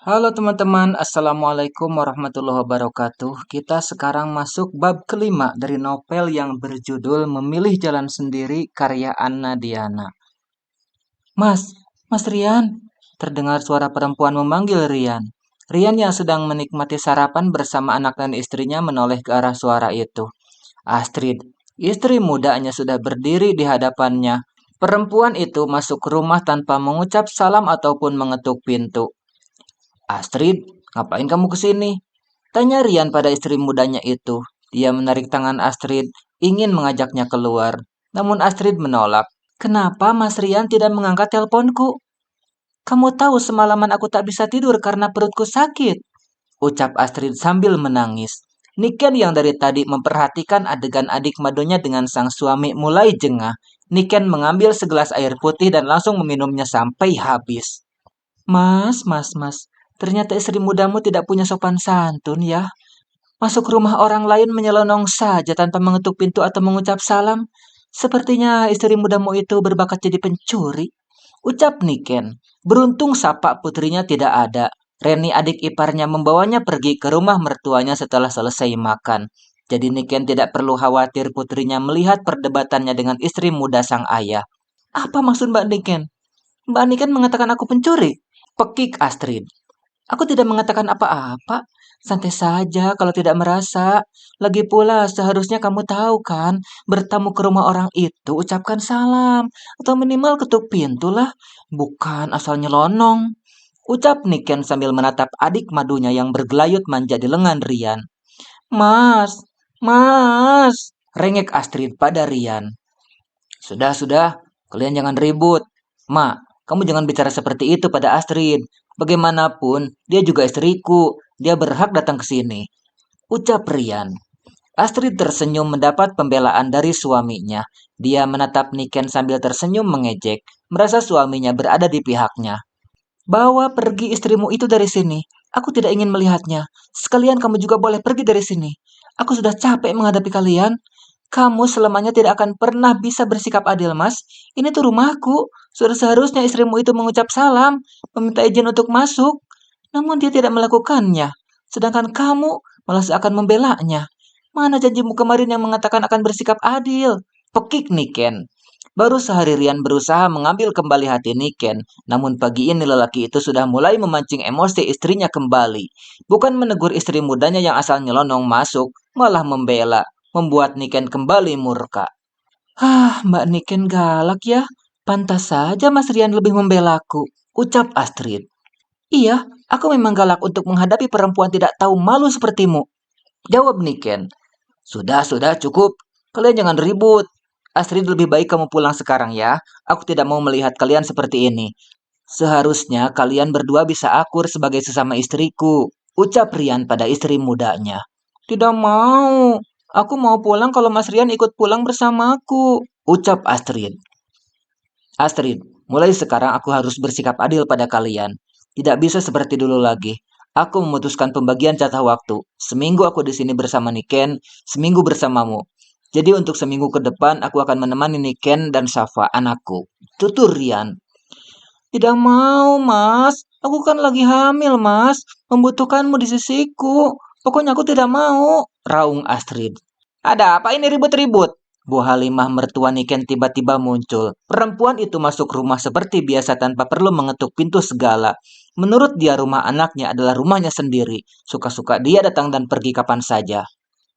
Halo teman-teman, Assalamualaikum warahmatullahi wabarakatuh. Kita sekarang masuk bab kelima dari novel yang berjudul Memilih Jalan Sendiri karya Anna Diana. Mas, Mas Rian, terdengar suara perempuan memanggil Rian. Rian yang sedang menikmati sarapan bersama anak dan istrinya menoleh ke arah suara itu. Astrid, istri mudanya sudah berdiri di hadapannya. Perempuan itu masuk ke rumah tanpa mengucap salam ataupun mengetuk pintu. Astrid, ngapain kamu kesini? Tanya Rian pada istri mudanya itu. Dia menarik tangan Astrid, ingin mengajaknya keluar. Namun Astrid menolak. Kenapa Mas Rian tidak mengangkat teleponku? Kamu tahu semalaman aku tak bisa tidur karena perutku sakit. Ucap Astrid sambil menangis. Niken yang dari tadi memperhatikan adegan adik madunya dengan sang suami mulai jengah. Niken mengambil segelas air putih dan langsung meminumnya sampai habis. Mas, ternyata istri mudamu tidak punya sopan santun ya. Masuk rumah orang lain menyelonong saja tanpa mengetuk pintu atau mengucap salam. Sepertinya istri mudamu itu berbakat jadi pencuri. Ucap Niken. Beruntung sapa putrinya tidak ada. Reni adik iparnya membawanya pergi ke rumah mertuanya setelah selesai makan. Jadi Niken tidak perlu khawatir putrinya melihat perdebatannya dengan istri muda sang ayah. Apa maksud Mbak Niken? Mbak Niken mengatakan aku pencuri. Pekik Astrid. Aku tidak mengatakan apa-apa. Santai saja kalau tidak merasa. Lagi pula seharusnya kamu tahu kan, bertamu ke rumah orang itu ucapkan salam. Atau minimal ketuk pintu lah. Bukan asal nyelonong. Ucap Niken sambil menatap adik madunya yang bergelayut manja di lengan Rian. Mas, mas, rengek Astrid pada Rian. Sudah, kalian jangan ribut. Mak, kamu jangan bicara seperti itu pada Astrid. Bagaimanapun, dia juga istriku. Dia berhak datang ke sini. Ucap Rian. Astrid tersenyum mendapat pembelaan dari suaminya. Dia menatap Niken sambil tersenyum mengejek, merasa suaminya berada di pihaknya. Bawa pergi istrimu itu dari sini. Aku tidak ingin melihatnya. Sekalian kamu juga boleh pergi dari sini. Aku sudah capek menghadapi kalian. Kamu selamanya tidak akan pernah bisa bersikap adil, Mas. Ini tuh rumahku. Sudah seharusnya istrimu itu mengucap salam, meminta izin untuk masuk. Namun dia tidak melakukannya. Sedangkan kamu malah seakan membelanya. Mana janjimu kemarin yang mengatakan akan bersikap adil? Pekik Niken. Baru sehari Rian berusaha mengambil kembali hati Niken, namun pagi ini lelaki itu sudah mulai memancing emosi istrinya kembali. Bukan menegur istri mudanya yang asal nyelonong masuk, malah membela, membuat Niken kembali murka. Mbak Niken galak ya. Pantas saja Mas Rian lebih membelaku, ucap Astrid. Iya, aku memang galak untuk menghadapi perempuan tidak tahu malu sepertimu, jawab Niken. Sudah, cukup. Kalian jangan ribut. Astrid, lebih baik kamu pulang sekarang ya. Aku tidak mau melihat kalian seperti ini. Seharusnya kalian berdua bisa akur sebagai sesama istriku, ucap Rian pada istri mudanya. Tidak mau. Aku mau pulang kalau Mas Rian ikut pulang bersamaku, ucap Astrid. Astrid, mulai sekarang aku harus bersikap adil pada kalian. Tidak bisa seperti dulu lagi. Aku memutuskan pembagian jatah waktu. Seminggu aku di sini bersama Niken, seminggu bersamamu. Jadi untuk seminggu ke depan aku akan menemani Niken dan Safa anakku. Tutur Rian. Tidak mau, Mas. Aku kan lagi hamil, Mas. Membutuhkanmu di sisiku. Pokoknya aku tidak mau, raung Astrid. Ada apa ini ribut-ribut? Bu Halimah mertua Niken tiba-tiba muncul. Perempuan itu masuk rumah seperti biasa tanpa perlu mengetuk pintu segala. Menurut dia rumah anaknya adalah rumahnya sendiri. Suka-suka dia datang dan pergi kapan saja.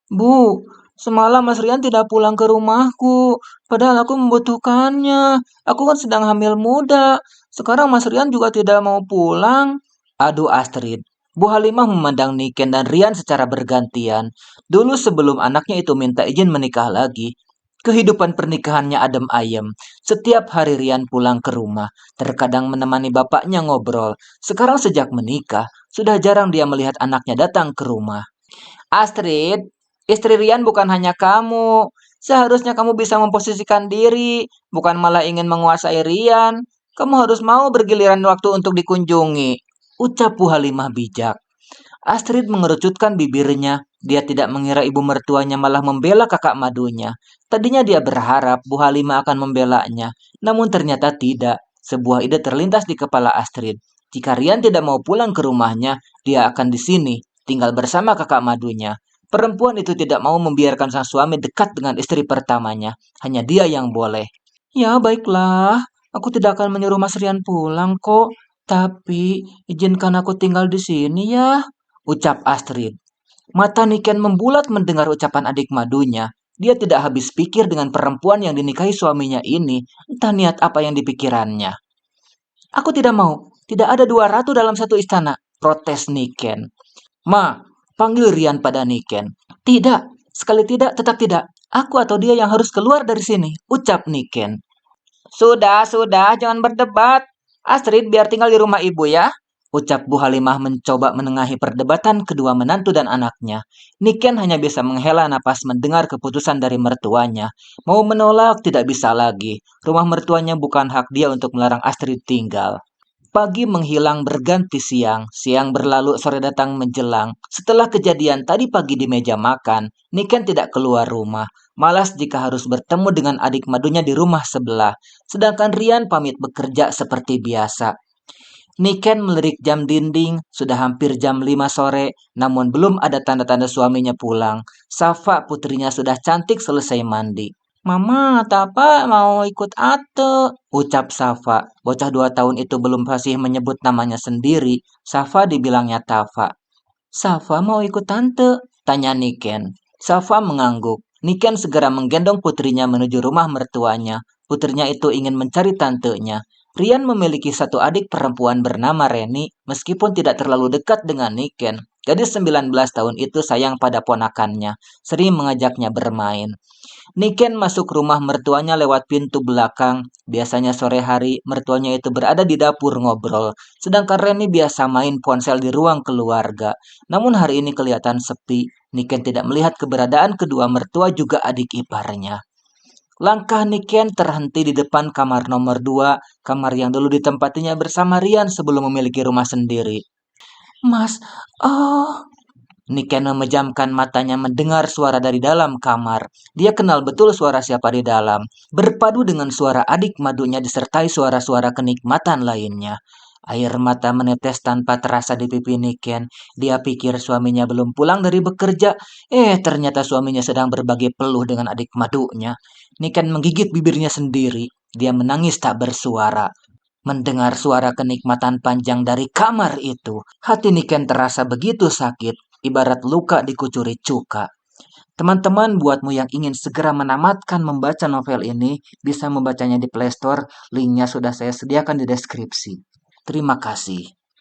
Bu, semalam Mas Rian tidak pulang ke rumahku. Padahal aku membutuhkannya. Aku kan sedang hamil muda. Sekarang Mas Rian juga tidak mau pulang. Aduh Astrid. Bu Halimah memandang Niken dan Rian secara bergantian. Dulu sebelum anaknya itu minta izin menikah lagi, kehidupan pernikahannya adem ayem. Setiap hari Rian pulang ke rumah, terkadang menemani bapaknya ngobrol. Sekarang sejak menikah, sudah jarang dia melihat anaknya datang ke rumah. Astrid, istri Rian bukan hanya kamu. Seharusnya kamu bisa memposisikan diri, bukan malah ingin menguasai Rian. Kamu harus mau bergiliran waktu untuk dikunjungi. Ucap Bu Halimah bijak. Astrid mengerucutkan bibirnya. Dia tidak mengira ibu mertuanya malah membela kakak madunya. Tadinya dia berharap Bu Halimah akan membelanya, namun ternyata tidak. Sebuah ide terlintas di kepala Astrid. Jika Rian tidak mau pulang ke rumahnya, dia akan di sini, tinggal bersama kakak madunya. Perempuan itu tidak mau membiarkan sang suami dekat dengan istri pertamanya. Hanya dia yang boleh. Ya, baiklah. Aku tidak akan menyuruh Mas Rian pulang kok. Tapi, izinkan aku tinggal di sini ya, ucap Astrid. Mata Niken membulat mendengar ucapan adik madunya. Dia tidak habis pikir dengan perempuan yang dinikahi suaminya ini. Entah niat apa yang dipikirannya. Aku tidak mau. Tidak ada dua ratu dalam satu istana, protes Niken. Ma, panggil Rian pada Niken. Tidak, sekali tidak, tetap tidak. Aku atau dia yang harus keluar dari sini, ucap Niken. Sudah, jangan berdebat. Astrid biar tinggal di rumah ibu ya, ucap Bu Halimah mencoba menengahi perdebatan kedua menantu dan anaknya. Niken hanya bisa menghela napas mendengar keputusan dari mertuanya. Mau menolak tidak bisa lagi. Rumah mertuanya bukan hak dia untuk melarang Astrid tinggal. Pagi menghilang berganti siang, siang berlalu sore datang menjelang. Setelah kejadian tadi pagi di meja makan, Niken tidak keluar rumah. Malas jika harus bertemu dengan adik madunya di rumah sebelah. Sedangkan Rian pamit bekerja seperti biasa. Niken melirik jam dinding, sudah hampir jam 5 sore, namun belum ada tanda-tanda suaminya pulang. Safa putrinya sudah cantik selesai mandi. Mama, Tapa mau ikut Ate, ucap Safa. Bocah 2 tahun itu belum fasih menyebut namanya sendiri. Safa dibilangnya Tafa. Safa mau ikut tante, tanya Niken. Safa mengangguk. Niken segera menggendong putrinya menuju rumah mertuanya. Putrinya itu ingin mencari tantenya. Rian memiliki satu adik perempuan bernama Reni, meskipun tidak terlalu dekat dengan Niken. Gadis 19 tahun itu sayang pada ponakannya, sering mengajaknya bermain. Niken masuk rumah mertuanya lewat pintu belakang. Biasanya sore hari, mertuanya itu berada di dapur ngobrol. Sedangkan Reni biasa main ponsel di ruang keluarga. Namun hari ini kelihatan sepi. Niken tidak melihat keberadaan kedua mertua juga adik iparnya. Langkah Niken terhenti di depan kamar nomor 2, kamar yang dulu ditempatinya bersama Rian sebelum memiliki rumah sendiri. Mas, oh, Niken memejamkan matanya mendengar suara dari dalam kamar. Dia kenal betul suara siapa di dalam. Berpadu dengan suara adik madunya disertai suara-suara kenikmatan lainnya. Air mata menetes tanpa terasa di pipi Niken. Dia pikir suaminya belum pulang dari bekerja. Ternyata suaminya sedang berbagi peluh dengan adik madunya. Niken menggigit bibirnya sendiri. Dia menangis tak bersuara. Mendengar suara kenikmatan panjang dari kamar itu, hati Niken terasa begitu sakit, ibarat luka dikucuri cuka. Teman-teman, buatmu yang ingin segera menamatkan membaca novel ini, bisa membacanya di Play Store, linknya sudah saya sediakan di deskripsi. Terima kasih.